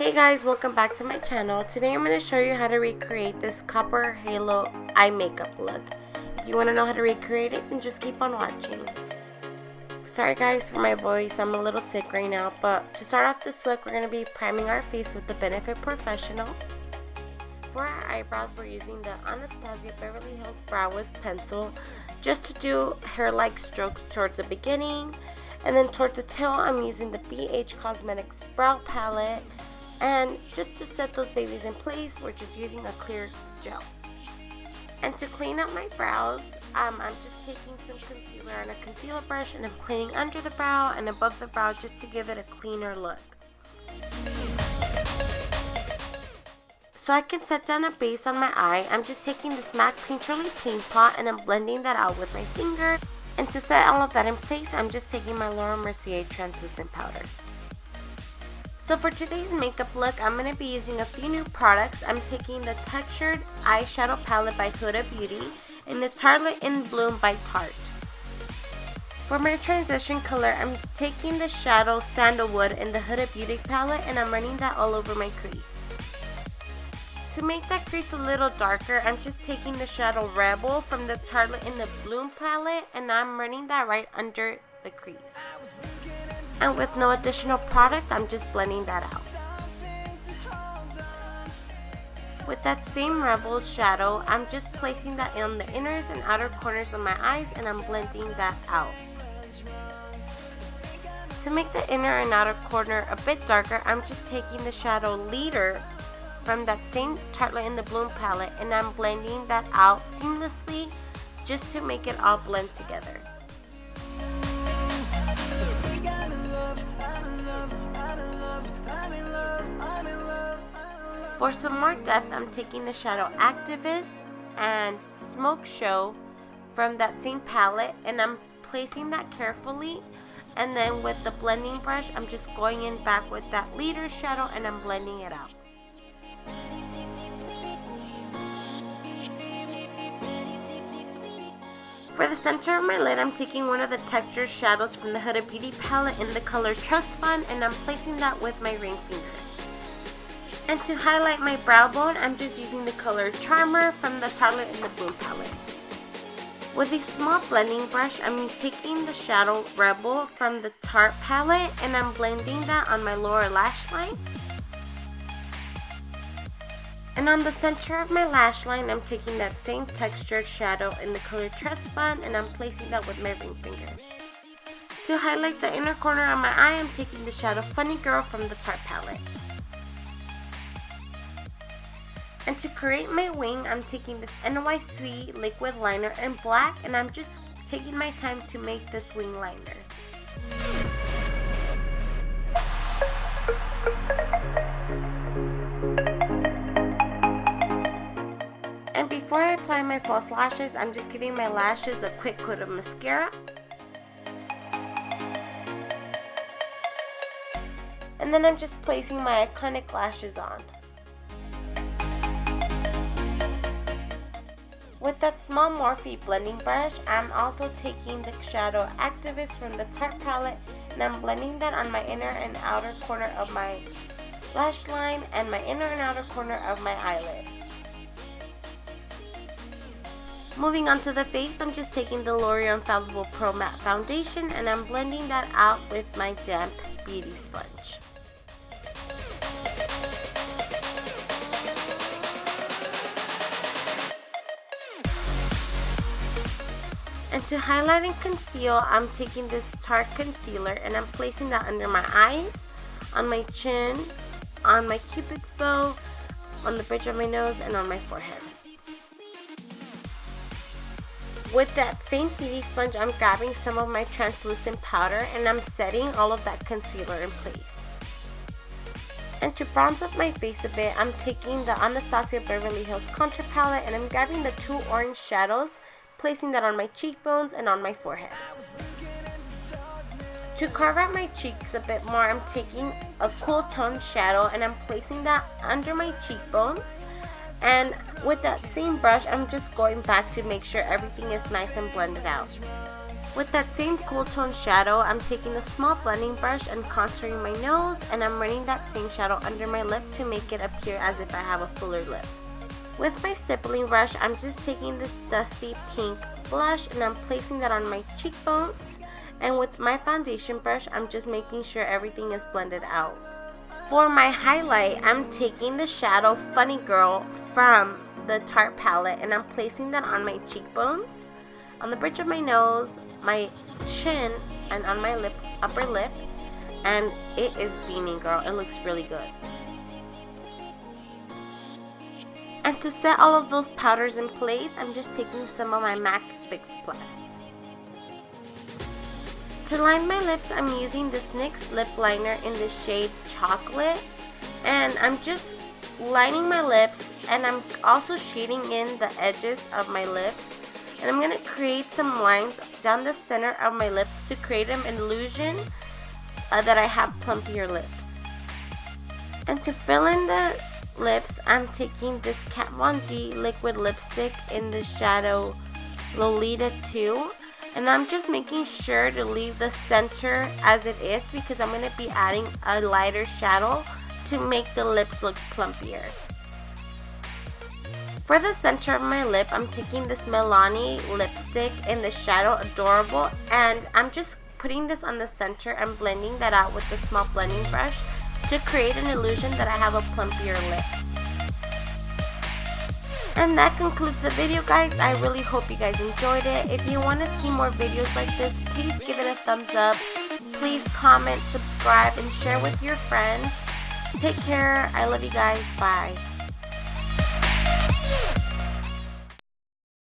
Hey guys, welcome back to my channel. Today I'm going to show you how to recreate this copper halo eye makeup look. If you want to know how to recreate it, then just keep on watching. Sorry guys for my voice, I'm a little sick right now, but to start off this look, we're going to be priming our face with the Benefit Porefessional. For our eyebrows, we're using the Anastasia Beverly Hills Brow Wiz pencil just to do hair-like strokes towards the beginning. And then towards the tail, I'm using the BH Cosmetics Brow Palette. And just to set those babies in place, we're just using a clear gel. And to clean up my brows, I'm just taking some concealer on a concealer brush and I'm cleaning under the brow and above the brow just to give it a cleaner look. So I can set down a base on my eye, I'm just taking this MAC Paintirly paint pot and I'm blending that out with my finger. And to set all of that in place, I'm just taking my L'Oreal Mercier translucent powder. So for today's makeup look, I'm going to be using a few new products. I'm taking the Textured Eyeshadow Palette by Huda Beauty and the Tartlette in Bloom by Tarte. For my transition color, I'm taking the Shadow Sandalwood in the Huda Beauty palette and I'm running that all over my crease. To make that crease a little darker, I'm just taking the Shadow Rebel from the Tartlette in the Bloom palette and I'm running that right under the crease. And with no additional product, I'm just blending that out. With that same Rebel shadow, I'm just placing that on the inners and outer corners of my eyes and I'm blending that out. To make the inner and outer corner a bit darker, I'm just taking the shadow Leader from that same Tartlette in the Bloom palette and I'm blending that out seamlessly just to make it all blend together. For some more depth, I'm taking the shadow Activist and Smoke Show from that same palette and I'm placing that carefully, and then with the blending brush I'm just going in back with that Leader shadow and I'm blending it out. For the center of my lid, I'm taking one of the textured shadows from the Huda Beauty palette in the color Trust Fund and I'm placing that with my ring finger. And to highlight my brow bone, I'm just using the color Charmer from the Tartlette in the Bloom palette. With a small blending brush, I'm taking the Shadow Rebel from the Tarte palette and I'm blending that on my lower lash line. And on the center of my lash line, I'm taking that same textured shadow in the color Trust Fund and I'm placing that with my ring finger. To highlight the inner corner of my eye, I'm taking the shadow Funny Girl from the Tarte palette. And to create my wing, I'm taking this NYC liquid liner in black and I'm just taking my time to make this wing liner. And before I apply my false lashes, I'm just giving my lashes a quick coat of mascara. And then I'm just placing my iconic lashes on. With that small Morphe blending brush, I'm also taking the shadow Activist from the Tarte palette and I'm blending that on my inner and outer corner of my lash line and my inner and outer corner of my eyelid. Moving on to the face, I'm just taking the L'Oreal Infallible Pro Matte Foundation and I'm blending that out with my damp beauty sponge. And to highlight and conceal, I'm taking this Tarte concealer and I'm placing that under my eyes, on my chin, on my cupid's bow, on the bridge of my nose, and on my forehead. With that same beauty sponge, I'm grabbing some of my translucent powder and I'm setting all of that concealer in place. And to bronze up my face a bit, I'm taking the Anastasia Beverly Hills Contour Palette and I'm grabbing the two orange shadows, placing that on my cheekbones and on my forehead. To carve out my cheeks a bit more, I'm taking a cool tone shadow and I'm placing that under my cheekbones. And with that same brush, I'm just going back to make sure everything is nice and blended out. With that same cool tone shadow, I'm taking a small blending brush and contouring my nose, and I'm running that same shadow under my lip to make it appear as if I have a fuller lip. With my stippling brush, I'm just taking this dusty pink blush and I'm placing that on my cheekbones. And with my foundation brush, I'm just making sure everything is blended out. For my highlight, I'm taking the shadow Funny Girl from the Tarte palette and I'm placing that on my cheekbones, on the bridge of my nose, my chin, and on my upper lip. And it is beaming, girl. It looks really good. And to set all of those powders in place, I'm just taking some of my MAC Fix Plus. To line my lips, I'm using this NYX lip liner in the shade Chocolate. And I'm just lining my lips, and I'm also shading in the edges of my lips. And I'm going to create some lines down the center of my lips to create an illusion that I have plumpier lips. And to fill in the lips, I'm taking this Kat Von D liquid lipstick in the shadow Lolita 2. And I'm just making sure to leave the center as it is because I'm going to be adding a lighter shadow to make the lips look plumpier. For the center of my lip, I'm taking this Milani lipstick in the shadow Adorable, and I'm just putting this on the center and blending that out with the small blending brush to create an illusion that I have a plumpier lip. And that concludes the video, guys. I really hope you guys enjoyed it. If you want to see more videos like this, please give it a thumbs up. Please comment, subscribe, and share with your friends. Take care. I love you guys. Bye.